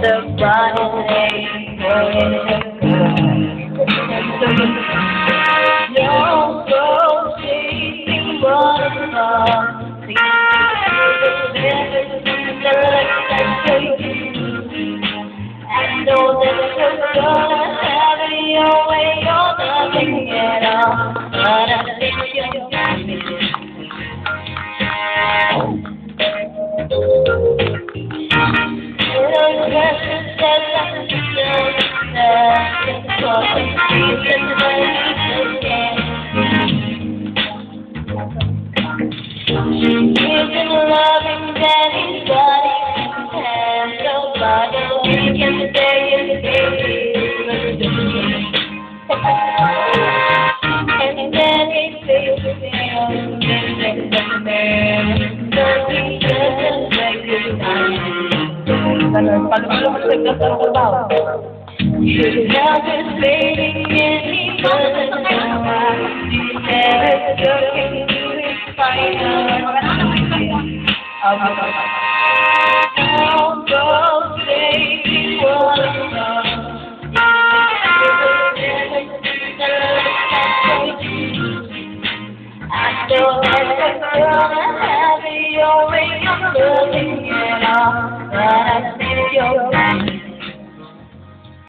The body ain't going to You're so chasing waterfalls. I know that you're gonna have it your way or nothing at all, but I think you're happy. You've been loving anybody and nobody can say it's baby. And then he feels the man, but he doesn't say goodbye. His love is fading and he doesn't know why. He's never looking to his final. Don't go chasing waterfalls. I know that you're gonna have it your way. I'm looking at all, but I think you're right.